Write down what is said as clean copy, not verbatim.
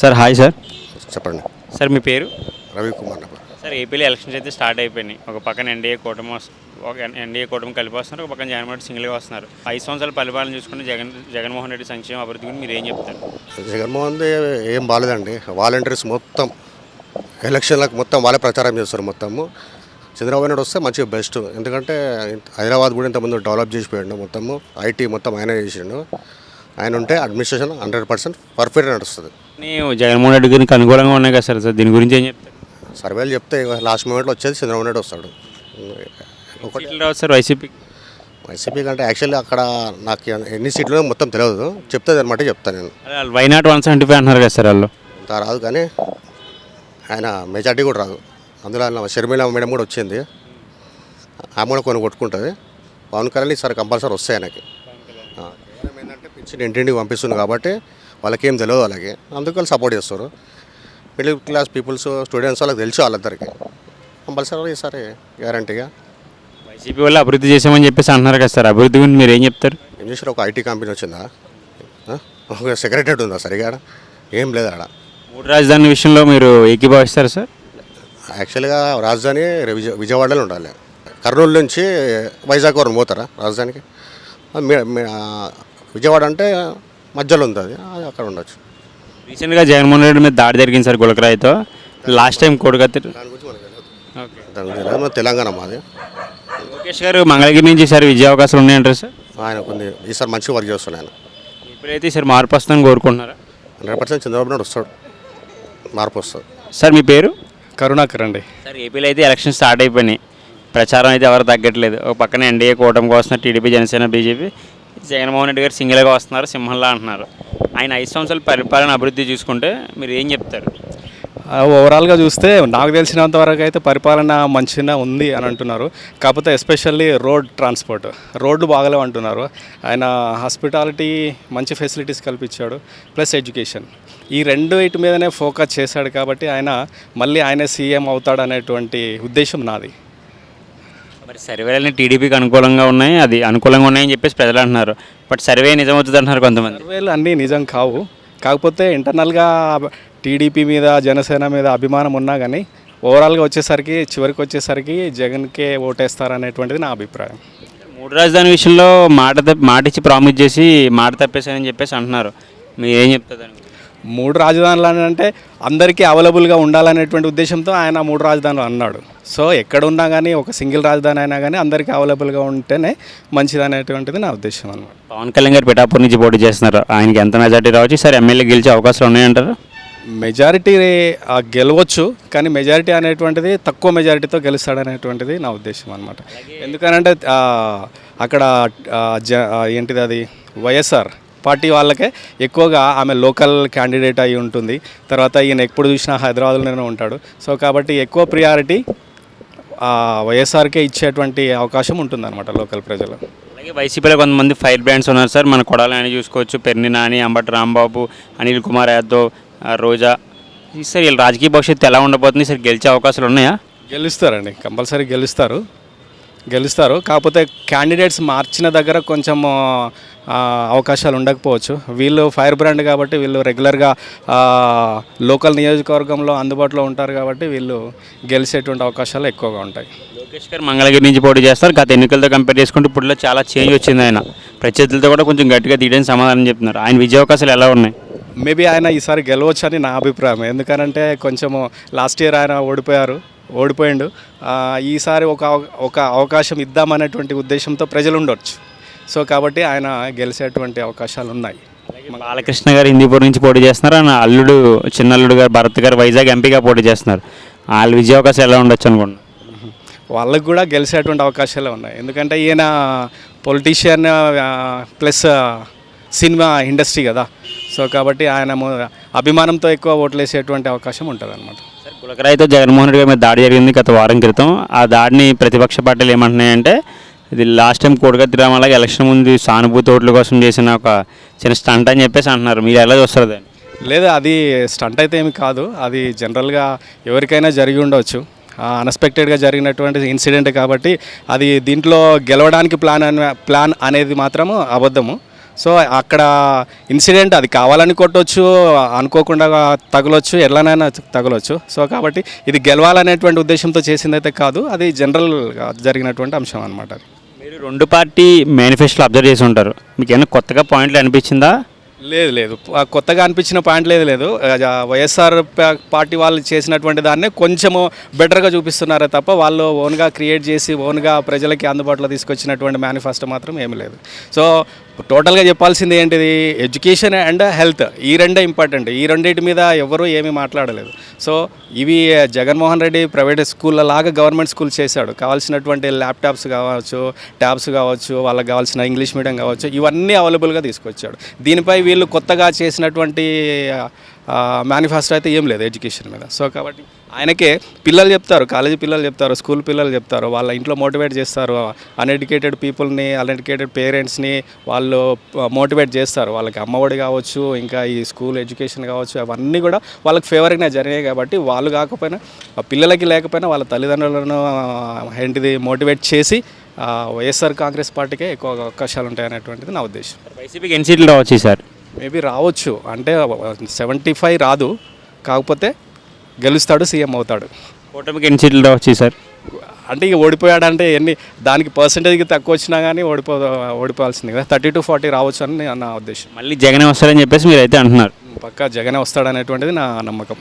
Sir hi sir. చెప్పండి. Sir మీ పేరు? Ravikumar. Sir ఏపీలో ఎలక్షన్స్ అయితే స్టార్ట్ అయిపోయినాయి. ఒక పక్కన ఎన్డీఏ కూటమి కలిపి వస్తున్నారు, ఒక పక్కన జగన్మోహన్ రెడ్డి సింగిల్గా వస్తున్నారు. 5 సంవత్సరాల పరిపాలన చూసుకుంటే జగన్మోహన్ రెడ్డి సంక్షేమ అభివృద్ధి గురించి మీరు ఏం చెప్తారు? జగన్మోహన్ ఏం బాగాలేదండి. వాలంటీర్స్ మొత్తం ఎలక్షన్లకు మొత్తం వాళ్ళే ప్రచారం చేస్తారు. మొత్తము చంద్రబాబు నాయుడు వస్తే మంచిగా బెస్ట్. ఎందుకంటే హైదరాబాద్ కూడా ఇంతకుముందు డెవలప్ చేసిపోయాడు. మొత్తము ఐటీ మొత్తం ఆయన చేసిండు. ఆయన ఉంటే అడ్మినిస్ట్రేషన్ 100% పర్ఫెక్ట్ నడుస్తుంది. జగన్మోహన్ రెడ్డి గారికి అనుకూలంగా ఉన్నాయి కదా సార్, దీని గురించి ఏం చెప్తారు? సర్వేలు చెప్తే లాస్ట్ మూమెంట్లో వచ్చేది చంద్రబాబు నాయుడు వస్తాడు. ఒకటి రావు సార్ వైసీపీ కంటే యాక్చువల్లీ అక్కడ నాకు ఎన్ని సీట్లు మొత్తం తెలియదు, చెప్తే అనమాట చెప్తాను నేను. వైనాట్ 175 అంటున్నారు కదా సార్, వాళ్ళు అంత రాదు కానీ ఆయన మెజార్టీ కూడా రాదు. అందులో ఆయన షర్మిల మేడం కూడా వచ్చింది, ఆమె కూడా కొన్ని కొట్టుకుంటుంది. పవన్ కళ్యాణ్ ఈసారి కంపల్సరీ వస్తాయి ఆయనకి. ఏంటంటే పిచ్చిన ఇంటింటికి పంపిస్తుంది కాబట్టి వాళ్ళకేం తెలియదు, వాళ్ళకి అందుకు వాళ్ళు సపోర్ట్ చేస్తారు. మిడిల్ క్లాస్ పీపుల్స్ స్టూడెంట్స్ వాళ్ళకి తెలుసు, వాళ్ళందరికీ కంపల్సరీ ఈసారి గ్యారంటీగా. వైసీపీ వల్ల అభివృద్ధి చేసామని చెప్పేసి అంటున్నారు కదా సార్, అభివృద్ధి గురించి మీరు ఏం చెప్తారు? ఏం చేశారు? ఒక ఐటీ కంపెనీ వచ్చిందా, ఒక సెక్రటరీ ఉందా సరిగా, ఏం లేదు ఆడ. 3 రాజధాని విషయంలో మీరు ఏకీభవిస్తారు సార్? యాక్చువల్గా రాజధాని విజయవాడలో ఉండాలి. కర్నూలు నుంచి వైజాగ్ వరకు పోతారా రాజధానికి? విజయవాడ అంటే మధ్యలో ఉంది, అది అక్కడ ఉండొచ్చు. రీసెంట్గా జగన్మోహన్ రెడ్డి మీద దాడి జరిగింది సార్ గులకరాయితో. లాస్ట్ టైం కోడికత్తి దాని గురించి తెలంగాణ మాది. లోకేష్ గారు మంగళగిరి నుంచి ఈసారి విజయ అవకాశాలు ఉన్నాయంటారు సార్? ఆయన కొన్ని ఈసారి మంచిగా వర్క్ చేస్తున్నాను. ఆయన ఇప్పుడైతే ఈసారి మార్పు వస్తుందని కోరుకుంటున్నారా? 100% చంద్రబాబు నాయుడు వస్తాడు, మార్పు వస్తుంది. సార్ మీ పేరు? కరుణాకర్ అండి. సార్ ఏపీలో అయితే ఎలక్షన్ స్టార్ట్ అయిపోయినాయి, ప్రచారం అయితే ఎవరు తగ్గట్లేదు. ఒక పక్కన ఎన్డీఏ కూటమికి వస్తున్నారు, టీడీపీ, జనసేన, బీజేపీ. జగన్మోహన్ రెడ్డి గారు సింగిల్గా వస్తున్నారు, సింహంలా అంటున్నారు. ఆయన 5 సంవత్సరాల పరిపాలన అభివృద్ధి చూసుకుంటే మీరు ఏం చెప్తారు? ఓవరాల్గా చూస్తే నాకు తెలిసినంత వరకు అయితే పరిపాలన మంచిగా ఉంది అని అంటున్నారు. కాకపోతే ఎస్పెషల్లీ రోడ్ ట్రాన్స్పోర్ట్, రోడ్లు బాగలేవు అంటున్నారు. ఆయన హాస్పిటాలిటీ మంచి ఫెసిలిటీస్ కల్పించాడు, ప్లస్ ఎడ్యుకేషన్. ఈ వీటి మీదనే ఫోకస్ చేశాడు కాబట్టి ఆయనే సీఎం అవుతాడు అనేటువంటి ఉద్దేశం నాది. మరి సర్వేలన్నీ టీడీపీకి అనుకూలంగా ఉన్నాయి, అది అనుకూలంగా ఉన్నాయని చెప్పేసి ప్రజలు అంటున్నారు. బట్ సర్వే నిజమవుతుంది అంటున్నారు కొంతమంది. సర్వేలు అన్నీ నిజం కావు, కాకపోతే ఇంటర్నల్గా టీడీపీ మీద, జనసేన మీద అభిమానం ఉన్నా కానీ ఓవరాల్గా చివరికి వచ్చేసరికి జగన్కే ఓటేస్తారనేటువంటిది నా అభిప్రాయం. 3 రాజధాని విషయంలో మాట ఇచ్చి ప్రామిస్ చేసి మాట తప్పేశారని చెప్పేసి అంటున్నారు, మీరు ఏం చెప్తారు? 3 రాజధానులు అంటే అందరికీ అవైలబుల్గా ఉండాలనేటువంటి ఉద్దేశంతో ఆయన 3 రాజధానులు అన్నాడు. సో ఎక్కడ ఉన్నా కానీ ఒక సింగిల్ రాజధాని అయినా కానీ అందరికీ అవైలబుల్గా ఉంటేనే మంచిది అనేటువంటిది నా ఉద్దేశం అన్నమాట. పవన్ కళ్యాణ్ గారు పిఠాపూర్ నుంచి పోటీ చేస్తున్నారు, ఆయనకి ఎంత మెజార్టీ రావచ్చు? సరే ఎమ్మెల్యే గెలిచే అవకాశాలు ఉన్నాయంటారు? మెజారిటీ గెలవచ్చు, కానీ మెజారిటీ అనేటువంటిది తక్కువ మెజారిటీతో గెలుస్తాడనేటువంటిది నా ఉద్దేశం అనమాట. ఎందుకనంటే అక్కడ ఏంటిది అది వైఎస్ఆర్ పార్టీ వాళ్ళకే ఎక్కువగా ఆమె లోకల్ క్యాండిడేట్ అయి ఉంటుంది. తర్వాత ఈయన ఎప్పుడు చూసినా హైదరాబాద్లోనే ఉంటాడు. సో కాబట్టి ఎక్కువ ప్రియారిటీ వైఎస్ఆర్కే ఇచ్చేటువంటి అవకాశం ఉంటుందన్నమాట లోకల్ ప్రజలు. అలాగే వైసీపీలో కొంతమంది ఫైర్ బ్రాండ్స్ ఉన్నారు సార్, మన కొడాలి అని చూసుకోవచ్చు, పెర్ని నాని, అంబటి రాంబాబు, అనిల్ కుమార్ యాదవ్, రోజా. సార్ వీళ్ళ రాజకీయ భవిష్యత్తు ఎలా ఉండబోతుంది సార్? గెలిచే అవకాశాలు ఉన్నాయా? గెలుస్తారండి, కంపల్సరీ గెలుస్తారు. కాకపోతే క్యాండిడేట్స్ మార్చిన దగ్గర కొంచెం అవకాశాలు ఉండకపోవచ్చు. వీళ్ళు ఫైర్ బ్రాండ్ కాబట్టి వీళ్ళు రెగ్యులర్గా లోకల్ నియోజకవర్గంలో అందుబాటులో ఉంటారు కాబట్టి వీళ్ళు గెలిచేటువంటి అవకాశాలు ఎక్కువగా ఉంటాయి. లోకేష్ గారు మంగళగిరి నుంచి పోటీ చేస్తారు. గత ఎన్నికలతో కంపేర్ చేసుకుంటే ఇప్పుడు చాలా చేంజ్ వచ్చింది. ఆయన ప్రత్యర్థులతో కూడా కొంచెం గట్టిగా తీయడానికి సమాధానం చెప్తున్నారు. ఆయన విజయ అవకాశాలు ఎలా ఉన్నాయి? మేబీ ఆయన ఈసారి గెలవచ్చు అని నా అభిప్రాయం. ఎందుకంటే కొంచెము లాస్ట్ ఇయర్ ఆయన ఓడిపోయిండు. ఈసారి ఒక అవకాశం ఇద్దామనేటువంటి ఉద్దేశంతో ప్రజలు ఉండొచ్చు. సో కాబట్టి ఆయన గెలిచేటువంటి అవకాశాలు ఉన్నాయి. బాలకృష్ణ గారు హిందీపూర్ నుంచి పోటీ చేస్తున్నారు, ఆయన అల్లుడు చిన్నల్లుడు గారు భరత్ గారు వైజాగ్ ఎంపీగా పోటీ చేస్తున్నారు. వాళ్ళ విజయ అవకాశాలు ఎలా ఉండొచ్చు అనుకుంటున్నారు? వాళ్ళకు కూడా గెలిచేటువంటి అవకాశాలే ఉన్నాయి. ఎందుకంటే ఈయన పొలిటీషియన్ ప్లస్ సినిమా ఇండస్ట్రీ కదా. సో కాబట్టి ఆయన అభిమానంతో ఎక్కువ ఓట్లు వేసేటువంటి అవకాశం ఉంటుంది అన్నమాట. సార్ గులకరాయితో జగన్మోహన్ రెడ్డి గారి మీద దాడి జరిగింది గత వారం క్రితం. ఆ దాడిని ప్రతిపక్ష పార్టీలు ఏమంటున్నాయంటే ఇది లాస్ట్ టైం కోడికత్తి రామాలాగా ఎలక్షన్ ముందు సానుభూతి ఓట్ల కోసం చేసిన ఒక చిన్న స్టంట్ అని చెప్పేసి అంటున్నారు, మీరు ఎలా చూస్తారు దాన్ని? లేదా అది స్టంట్ అయితే ఏమి కాదు, అది జనరల్గా ఎవరికైనా జరిగి ఉండవచ్చు. అన్ఎక్స్పెక్టెడ్గా జరిగినటువంటి ఇన్సిడెంట్ కాబట్టి అది దీంట్లో గెలవడానికి ప్లాన్ అనేది మాత్రము అబద్ధము. సో అక్కడ ఇన్సిడెంట్ అది కావాలని కొట్టొచ్చు, అనుకోకుండా తగలొచ్చు, ఎట్లనైనా తగలొచ్చు. సో కాబట్టి ఇది గెలవాలనేటువంటి ఉద్దేశంతో చేసిందైతే కాదు, అది జనరల్గా జరిగినటువంటి అంశం అనమాట. మీరు రెండు పార్టీ మేనిఫెస్టోలు అబ్జర్వ్ చేసి ఉంటారు, మీకు ఏమైనా కొత్తగా పాయింట్లు అనిపించిందా? లేదు కొత్తగా అనిపించిన పాయింట్ లేదు. వైఎస్ఆర్ పార్టీ వాళ్ళు చేసినటువంటి దాన్నే కొంచెము బెటర్గా చూపిస్తున్నారే తప్ప వాళ్ళు ఓన్గా క్రియేట్ చేసి ఓన్గా ప్రజలకి అందుబాటులో తీసుకొచ్చినటువంటి మేనిఫెస్టో మాత్రం ఏమీ లేదు. సో టోటల్గా చెప్పాల్సింది ఏంటిది, ఎడ్యుకేషన్ అండ్ హెల్త్, ఈ రెండే ఇంపార్టెంట్. ఈ రెండింటి మీద ఎవరూ ఏమీ మాట్లాడలేదు. సో ఇవి జగన్మోహన్ రెడ్డి ప్రైవేట్ స్కూళ్ళ లాగా గవర్నమెంట్ స్కూల్ చేశాడు. కావాల్సినటువంటి ల్యాప్టాప్స్ కావచ్చు, ట్యాబ్స్ కావచ్చు, వాళ్ళకి కావాల్సిన ఇంగ్లీష్ మీడియం కావచ్చు, ఇవన్నీ అవైలబుల్గా తీసుకొచ్చాడు. దీనిపై వీళ్ళు కొత్తగా చేసినటువంటి మేనిఫెస్టో అయితే ఏం లేదు ఎడ్యుకేషన్ మీద. సో కాబట్టి ఆయనకే పిల్లలు చెప్తారు, కాలేజీ పిల్లలు చెప్తారు, స్కూల్ పిల్లలు చెప్తారు, వాళ్ళ ఇంట్లో మోటివేట్ చేస్తారు, అన్ఎడ్యుకేటెడ్ పీపుల్ని, అన్ఎడ్యుకేటెడ్ పేరెంట్స్ని వాళ్ళు మోటివేట్ చేస్తారు. వాళ్ళకి అమ్మఒడి కావచ్చు, ఇంకా ఈ స్కూల్ ఎడ్యుకేషన్ కావచ్చు, అవన్నీ కూడా వాళ్ళకి ఫేవర్గా జరిగాయి. కాబట్టి వాళ్ళు కాకపోయినా పిల్లలకి లేకపోయినా వాళ్ళ తల్లిదండ్రులను ఏంటిది మోటివేట్ చేసి వైఎస్ఆర్ కాంగ్రెస్ పార్టీకే ఎక్కువ అవకాశాలు ఉంటాయనేటువంటిది నా ఉద్దేశం. వైసీపీకి ఎన్ని సీట్లు రావచ్చు సార్? మేబీ రావచ్చు, అంటే 75 రాదు, కాకపోతే గెలుస్తాడు, సీఎం అవుతాడు. కూటమికి ఎన్ని సీట్లు రావచ్చు సార్? అంటే ఇక ఓడిపోయాడంటే దానికి పర్సంటేజ్కి తక్కువ వచ్చినా కానీ ఓడిపోవాల్సింది కదా. 30 to 40 రావచ్చు అని నా ఉద్దేశం. మళ్ళీ జగనే వస్తారని చెప్పేసి మీరు అయితే అంటున్నారు. పక్కా జగనే వస్తాడనేటువంటిది నా నమ్మకం.